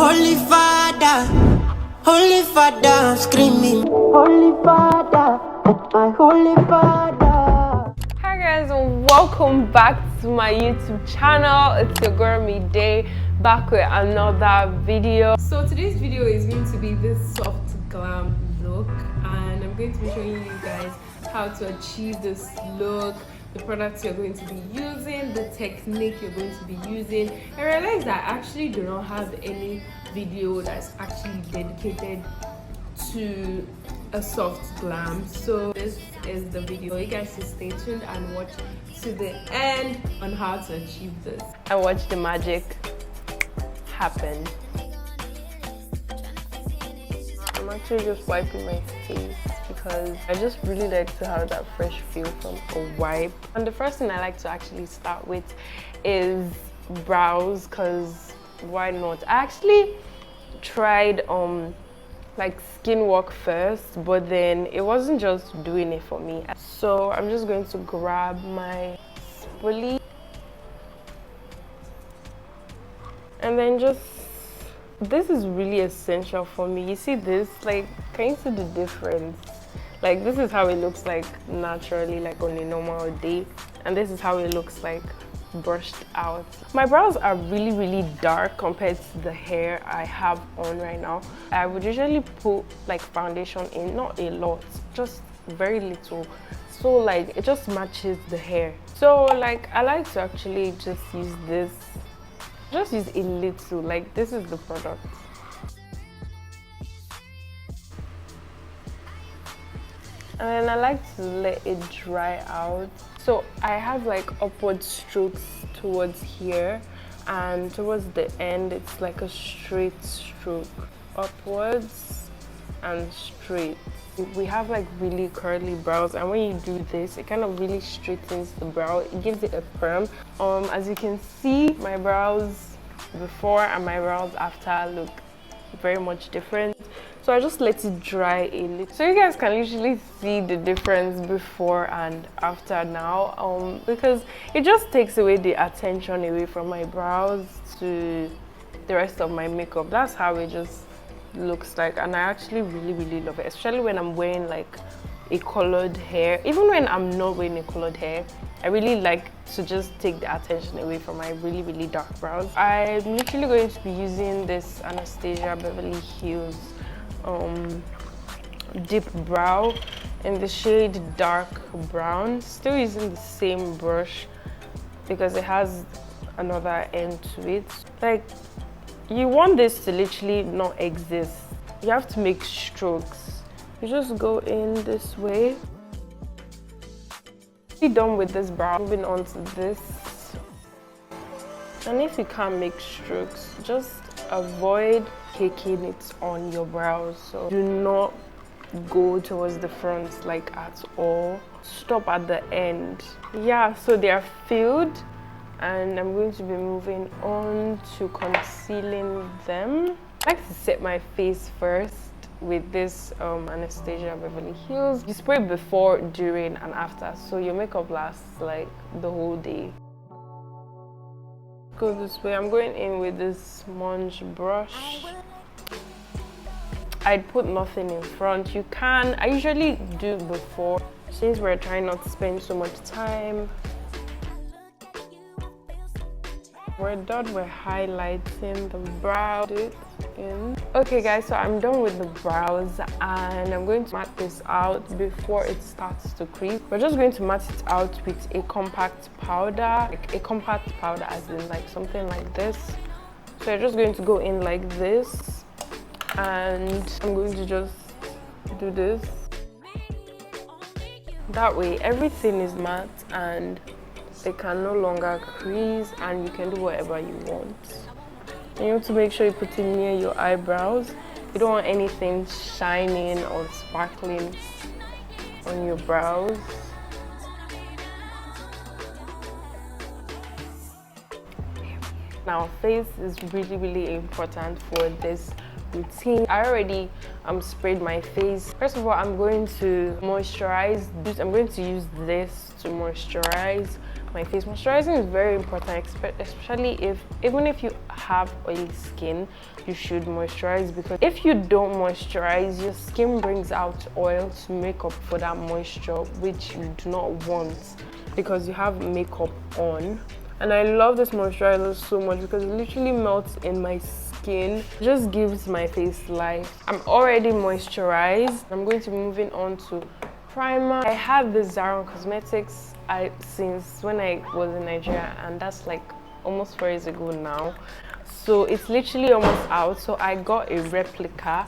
Holy Father, I'm screaming. Holy Father, my Holy Father. Hi guys, and welcome back to my YouTube channel. It's your girl Midday, back with another video. So today's video is going to be this soft glam look, and I'm going to be showing you guys how to achieve this look, the products you're going to be using, the technique you're going to be using. I realized that I actually do not have any video that's actually dedicated to a soft glam, so this is the video. You guys should stay tuned and watch to the end on how to achieve this and watch the magic happen. I'm actually just wiping my face because I just really like to have that fresh feel from a wipe. And the first thing I like to actually start with is brows, because why not? I actually tried like skin work first, but then it wasn't just doing it for me. So I'm just going to grab my spoolie and then just, this is really essential for me. You see this, like, can you see the difference? Like, this is how it looks like naturally, like on a normal day, and this is how it looks like brushed out. My brows are really dark compared to the hair I have on right now. I would usually put like foundation in, not a lot, just very little, so like it just matches the hair. So like I like to actually just use this, just use a little, like this is the product. And then I like to let it dry out. So I have like upward strokes towards here, and towards the end it's like a straight stroke, upwards and straight. We have like really curly brows, and when you do this, it kind of really straightens the brow. It gives it a perm. As you can see, my brows before and my brows after look very much different. So I just let it dry a little, so you guys can usually see the difference before and after now, because it just takes away the attention away from my brows to the rest of my makeup. That's how it just looks like, and I actually really love it, especially when I'm wearing like a colored hair. Even when I'm not wearing a colored hair, I really like to just take the attention away from my really dark brows. I'm literally going to be using this Anastasia Beverly Hills deep brow in the shade dark brown. Still using the same brush because it has another end to it. Like, you want this to literally not exist. You have to make strokes. You just go in this way. Be done with this brow, moving on to this. And if you can't make strokes, just avoid caking it on your brows. So do not go towards the front like at all. Stop at the end. Yeah, so they are filled, and I'm going to be moving on to concealing them. I like to set my face first with this Anastasia Beverly Hills. You spray before, during and after, so your makeup lasts like the whole day. Go this way. I'm going in with this sponge brush. I'd put nothing in front. You can, I usually do before, since we're trying not to spend so much time. We're done with highlighting the brow. Okay guys, so I'm done with the brows, and I'm going to mat this out before it starts to crease. We're just going to mat it out with a compact powder, like a compact powder as in like something like this. So you're just going to go in like this, and I'm going to just do this. That way everything is matte and they can no longer crease, and you can do whatever you want. You have to make sure you put it near your eyebrows. You don't want anything shining or sparkling on your brows. Now, face is really important for this routine. I already sprayed my face. First of all, I'm going to moisturize. I'm going to use this to moisturize my face. Moisturizing is very important, especially even if you have oily skin, you should moisturize, because if you don't moisturize, your skin brings out oil to make up for that moisture, which you do not want because you have makeup on. And I love this moisturizer so much because it literally melts in my skin. It just gives my face life. I'm already moisturized. I'm going to be moving on to primer. I have this Zara Cosmetics since when I was in Nigeria, and that's like almost 4 years ago now. So it's literally almost out. So I got a replica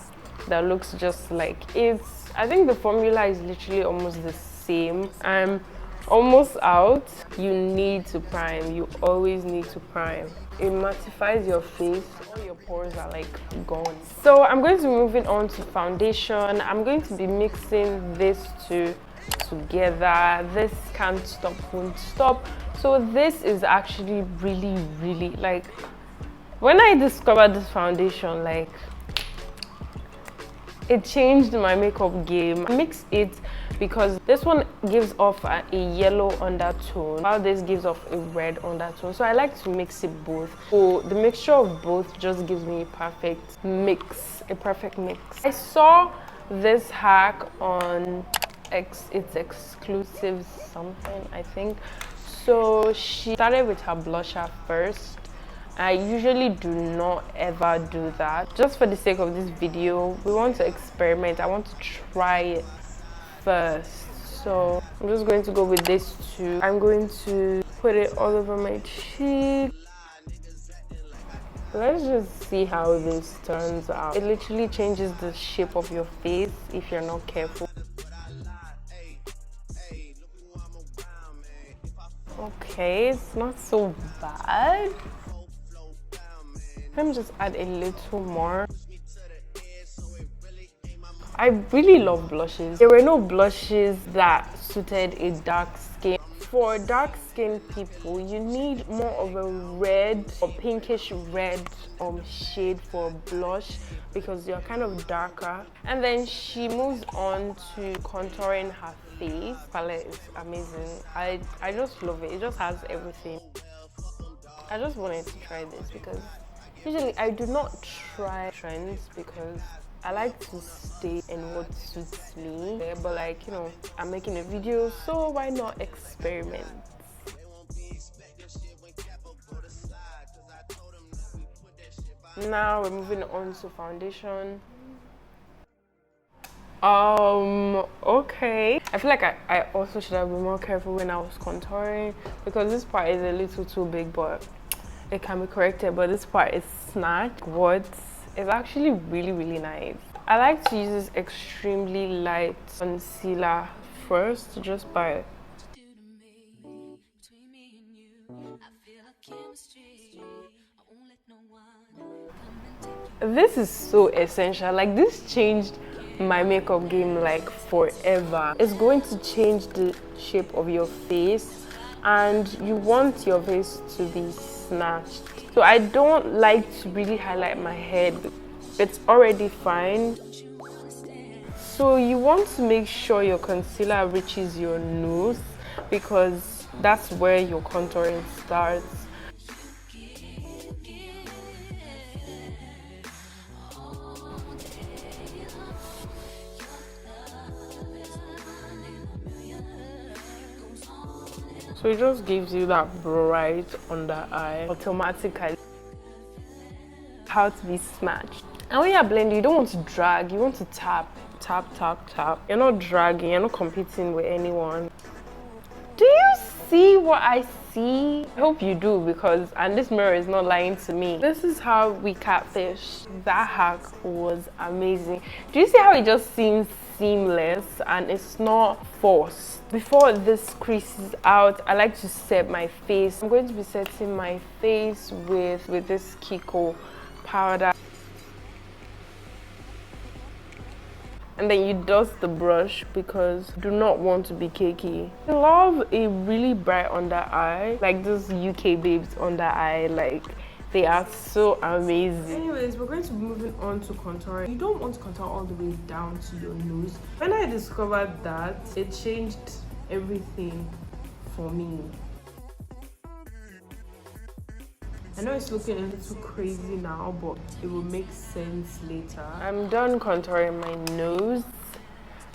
that looks just like it. I think the formula is literally almost the same. I'm almost out. You need to prime. You always need to prime. It mattifies your face. All your pores are like gone. So I'm going to be moving on to foundation. I'm going to be mixing this two together. This can't stop, won't stop. So this is actually really like, when I discovered this foundation, like, it changed my makeup game. I mix it because this one gives off a yellow undertone, while this gives off a red undertone. So I like to mix it both. So the mixture of both just gives me a perfect mix. I saw this hack on it's exclusive something, I think. So she started with her blusher first. I usually do not ever do that. Just for the sake of this video, we want to experiment. I want to try it first. So I'm just going to go with this too. I'm going to put it all over my cheek. Let's just see how this turns out. It literally changes the shape of your face if you're not careful. Okay, it's not so bad. Let me just add a little more. I really love blushes. There were no blushes that suited a dark skin. For dark skinned people, you need more of a red or pinkish red shade for blush because you're kind of darker. And then she moves on to contouring her face. Palette is amazing. I just love it. It just has everything. I just wanted to try this because usually I do not try trends because I like to stay in what suits me. But like, you know, I'm making a video, so why not experiment? Now we're moving on to foundation. Okay. I feel like I also should have been more careful when I was contouring because this part is a little too big, but it can be corrected. But this part is snatched. What? It's actually really nice. I like to use this extremely light concealer first, just by this is so essential. Like, this changed my makeup game like forever. It's going to change the shape of your face, and you want your face to be snatched. So I don't like to really highlight my head. It's already fine. So you want to make sure your concealer reaches your nose because that's where your contouring starts. So it just gives you that bright under eye automatically. How to be snatched. And when you're blending, you don't want to drag, you want to tap. You're not dragging, you're not competing with anyone. Do you see what I see? I hope you do, and this mirror is not lying to me. This is how we catfish. That hack was amazing. Do you see how it just seems seamless and it's not forced? Before this creases out, I like to set my face. I'm going to be setting my face with this Kiko powder. And then you dust the brush because you do not want to be cakey. I love a really bright under eye, like those UK babes under eye, like they are so amazing. Anyways, we're going to be moving on to contouring. You don't want to contour all the way down to your nose. When I discovered that, it changed everything for me. I know it's looking a little crazy now, but it will make sense later. I'm done contouring my nose.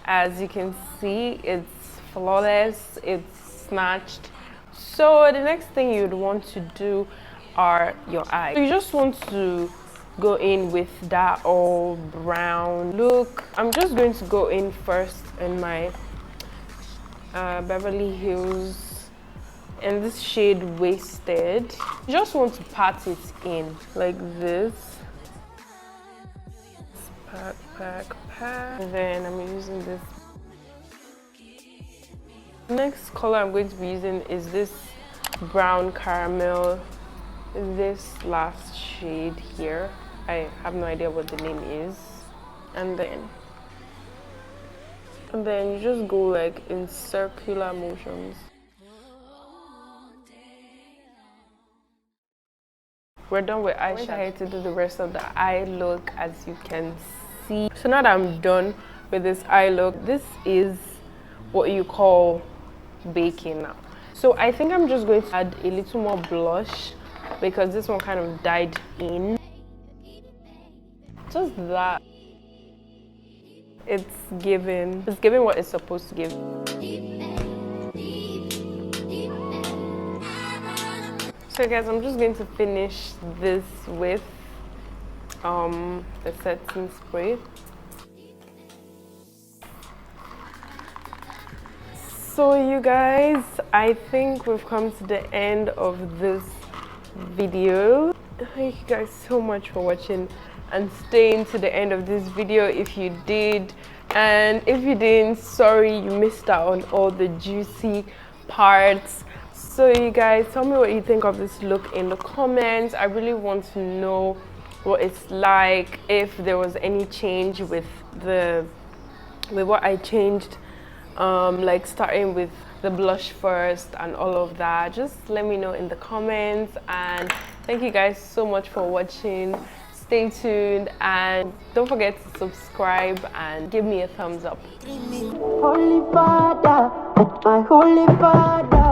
As you can see, it's flawless, it's snatched. So the next thing you'd want to do are your eyes. So you just want to go in with that all brown look. I'm just going to go in first in my Beverly Hills in this shade Wasted. You just want to pat it in like this. Pack. And then I'm using this. Next color I'm going to be using is this brown caramel, this last shade here. I have no idea what the name is. And then you just go like in circular motions. We're done with eyeshadow. I had to do the rest of the eye look, as you can see. So now that I'm done with this eye look, this is what you call baking now. So I think I'm just going to add a little more blush because this one kind of died in. Just that. It's giving what it's supposed to give. So guys, I'm just going to finish this with the setting spray. So you guys, I think we've come to the end of this video. Thank you guys so much for watching and staying to the end of this video if you did. And if you didn't, sorry, you missed out on all the juicy parts. So you guys, tell me what you think of this look in the comments. I really want to know what it's like, if there was any change with what I changed, like starting with the blush first and all of that. Just let me know in the comments. And thank you guys so much for watching. Stay tuned and don't forget to subscribe and give me a thumbs up. Holy Father, my Holy Father.